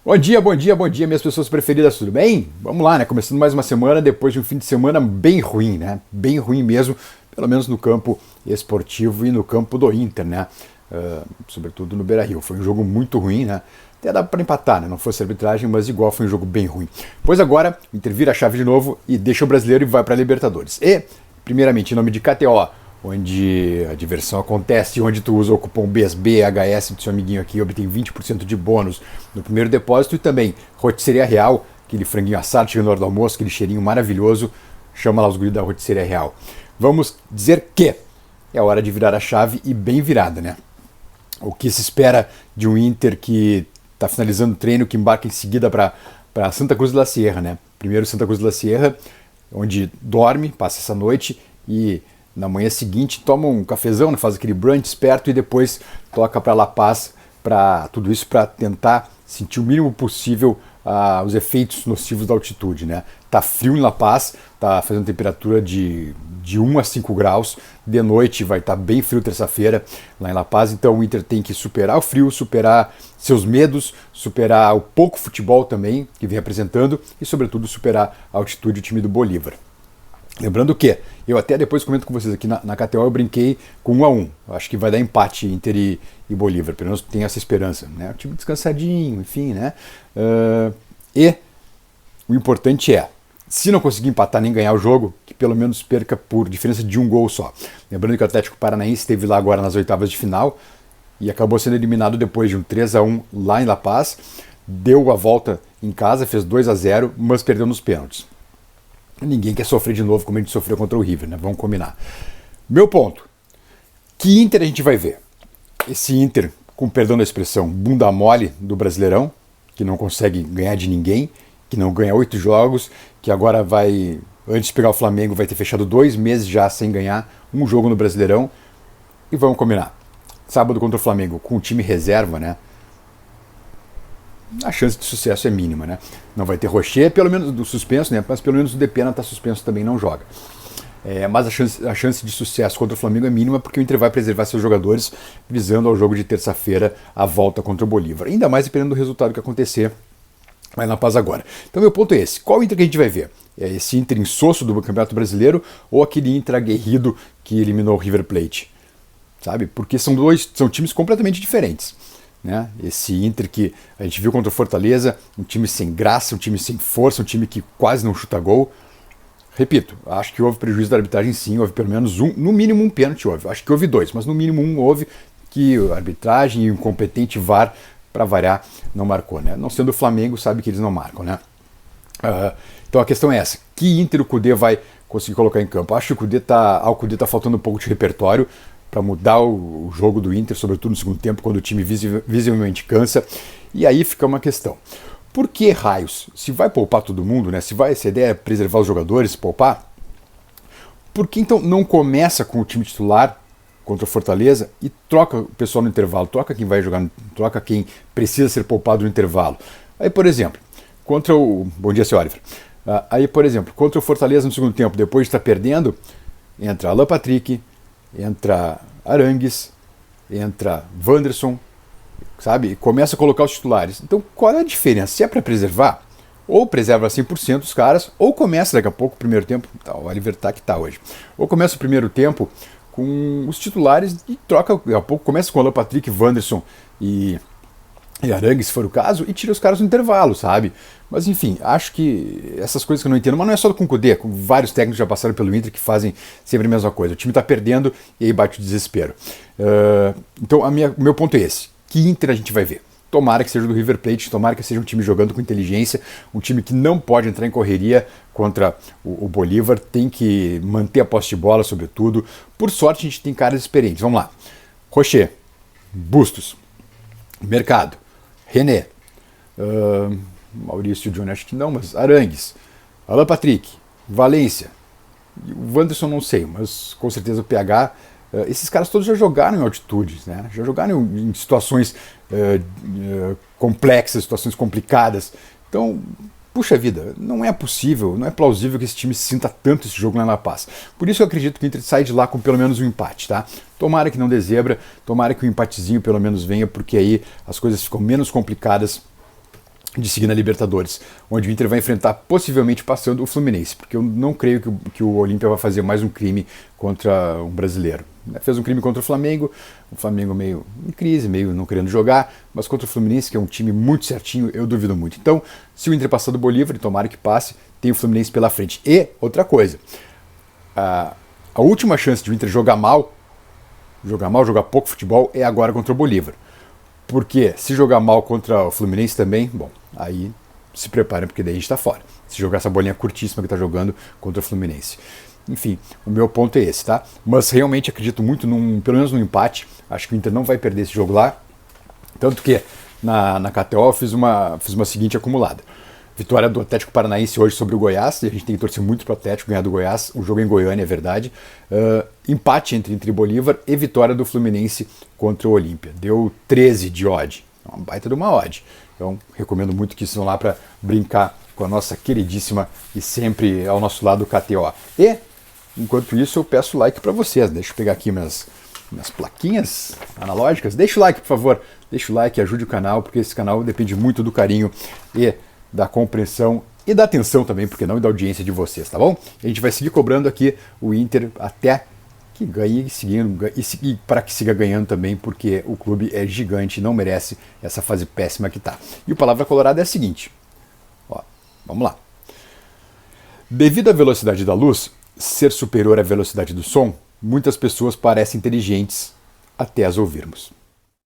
Bom dia, bom dia, bom dia, minhas pessoas preferidas, tudo bem? Vamos lá, né? Começando mais uma semana depois de um fim de semana bem ruim, né? Bem ruim mesmo, pelo menos no campo esportivo e no campo do Inter, né? Sobretudo no Beira-Rio. Foi um jogo muito ruim, né? Até dá para empatar, né? Não fosse arbitragem, mas igual foi um jogo bem ruim. Pois agora, o Inter vira a chave de novo e deixa o brasileiro e vai para a Libertadores. E, primeiramente, em nome de KTO, onde a diversão acontece, onde tu usa o cupom BSBHS do seu amiguinho aqui, obtém 20% de bônus no primeiro depósito, e também Rotisseria Real, aquele franguinho assado chegando na hora do almoço, aquele cheirinho maravilhoso, chama lá os guris da Rotisseria Real. Vamos dizer que é hora de virar a chave e bem virada, né? O que se espera de um Inter que está finalizando o treino, que embarca em seguida para Santa Cruz de la Sierra, né? Primeiro Santa Cruz de la Sierra, onde dorme, passa essa noite e na manhã seguinte toma um cafezão, né, faz aquele brunch esperto e depois toca para La Paz, para tudo isso para tentar sentir o mínimo possível os efeitos nocivos da altitude, né? Tá frio em La Paz, tá fazendo temperatura de 1 a 5 graus, de noite vai estar bem frio terça-feira lá em La Paz, então o Inter tem que superar o frio, superar seus medos, superar o pouco futebol também que vem apresentando e sobretudo superar a altitude do time do Bolívar. Lembrando que, eu até depois comento com vocês aqui na KTO, eu brinquei com 1-1. Acho que vai dar empate Inter e Bolívar, pelo menos tenho essa esperança, né? O time descansadinho, enfim, né? E o importante é, se não conseguir empatar nem ganhar o jogo, que pelo menos perca por diferença de um gol só. Lembrando que o Atlético Paranaense esteve lá agora nas oitavas de final e acabou sendo eliminado depois de um 3-1 lá em La Paz, deu a volta em casa, fez 2-0, mas perdeu nos pênaltis. Ninguém quer sofrer de novo como a gente sofreu contra o River, né? Vamos combinar. Meu ponto. Que Inter a gente vai ver? Esse Inter, com perdão da expressão, bunda mole do Brasileirão, que não consegue ganhar de ninguém, que não ganha 8 jogos, que agora vai, antes de pegar o Flamengo, vai ter fechado 2 meses já sem ganhar um jogo no Brasileirão. E vamos combinar. Sábado contra o Flamengo, com o time reserva, né? A chance de sucesso é mínima, né? Não vai ter Rocher, pelo menos do suspenso, né? Mas pelo menos o Depena está suspenso também, não joga. Mas a chance de sucesso contra o Flamengo é mínima porque o Inter vai preservar seus jogadores visando ao jogo de terça-feira a volta contra o Bolívar. Ainda mais dependendo do resultado que acontecer lá na Paz agora. Então meu ponto é esse. Qual Inter que a gente vai ver? É esse Inter insosso do Campeonato Brasileiro ou aquele Inter aguerrido que eliminou o River Plate? Sabe? Porque são times completamente diferentes. Né? Esse Inter que a gente viu contra o Fortaleza, um time sem graça, um time sem força, um time que quase não chuta gol. Repito, acho que houve prejuízo da arbitragem sim, houve pelo menos no mínimo um pênalti, houve. Acho que houve 2, mas no mínimo um houve que a arbitragem e o incompetente VAR, para variar, não marcou. Né? Não sendo o Flamengo, sabe que eles não marcam. Né? Então a questão é essa, que Inter o Kudê vai conseguir colocar em campo? Acho que ao Kudê tá faltando um pouco de repertório para mudar o jogo do Inter, sobretudo no segundo tempo, quando o time visivelmente cansa. E aí fica uma questão. Por que raios? Se vai poupar todo mundo, né? Se a ideia é preservar os jogadores, poupar, por que então não começa com o time titular contra o Fortaleza e troca o pessoal no intervalo? Troca quem vai jogar, troca quem precisa ser poupado no intervalo. Aí, por exemplo, contra o... Bom dia, seu Oliver. Aí, por exemplo, contra o Fortaleza no segundo tempo, depois de estar perdendo, entra Alan Patrick, entra Arangues, entra Wanderson, sabe? E começa a colocar os titulares. Então, qual é a diferença? Se é para preservar, ou preserva 100% os caras, ou começa daqui a pouco o primeiro tempo, o Oliver tá que tá hoje, ou começa o primeiro tempo com os titulares e troca, daqui a pouco começa com Alan Patrick, Wanderson e Arangues, se for o caso, e tira os caras no intervalo, sabe? Mas enfim, acho que essas coisas que eu não entendo, mas não é só com o Kudê, com vários técnicos já passaram pelo Inter que fazem sempre a mesma coisa. O time tá perdendo e aí bate o desespero. Então, meu ponto é esse. Que Inter a gente vai ver? Tomara que seja do River Plate, tomara que seja um time jogando com inteligência, um time que não pode entrar em correria contra o Bolívar, tem que manter a posse de bola, sobretudo. Por sorte, a gente tem caras experientes. Vamos lá. Rocher, Bustos, Mercado, René, Maurício Johnny, acho que não, mas Arangues, Alan Patrick, Valência, o Wanderson não sei, mas com certeza o PH, esses caras todos já jogaram em altitudes, né? Já jogaram em situações complexas, situações complicadas. Então, puxa vida, não é possível, não é plausível que esse time sinta tanto esse jogo lá na Paz. Por isso eu acredito que o Inter sai de lá com pelo menos um empate, tá? Tomara que não dê zebra, tomara que o empatezinho pelo menos venha, porque aí as coisas ficam menos complicadas de seguir na Libertadores, onde o Inter vai enfrentar, possivelmente passando, o Fluminense, porque eu não creio que o Olímpia vai fazer mais um crime contra um brasileiro. Fez um crime contra o Flamengo meio em crise, meio não querendo jogar, mas contra o Fluminense, que é um time muito certinho, eu duvido muito. Então, se o Inter passar do Bolívar, e tomara que passe, tem o Fluminense pela frente. E, outra coisa, a última chance de o Inter jogar mal, jogar pouco futebol, é agora contra o Bolívar. Porque se jogar mal contra o Fluminense também, bom, aí se preparem, porque daí a gente tá fora. Se jogar essa bolinha curtíssima que tá jogando contra o Fluminense. Enfim, o meu ponto é esse, tá? Mas realmente acredito muito, pelo menos num empate. Acho que o Inter não vai perder esse jogo lá. Tanto que na KTO eu fiz uma seguinte acumulada. Vitória do Atlético Paranaense hoje sobre o Goiás, e a gente tem que torcer muito para o Atlético ganhar do Goiás. O jogo é em Goiânia, é verdade. Empate entre Bolívar e vitória do Fluminense contra o Olímpia. Deu 13 de odd. Uma baita de uma odd. Então, recomendo muito que vocês vão lá para brincar com a nossa queridíssima e sempre ao nosso lado KTO. E, enquanto isso, eu peço like para vocês. Deixa eu pegar aqui minhas plaquinhas analógicas. Deixa o like, por favor. Deixa o like, ajude o canal, porque esse canal depende muito do carinho e da compreensão e da atenção também, porque não, e da audiência de vocês, tá bom? A gente vai seguir cobrando aqui o Inter até que ganhe e para que siga ganhando também, porque o clube é gigante e não merece essa fase péssima que tá. E o Palavra Colorada é a seguinte, ó, vamos lá. Devido à velocidade da luz ser superior à velocidade do som, muitas pessoas parecem inteligentes até as ouvirmos.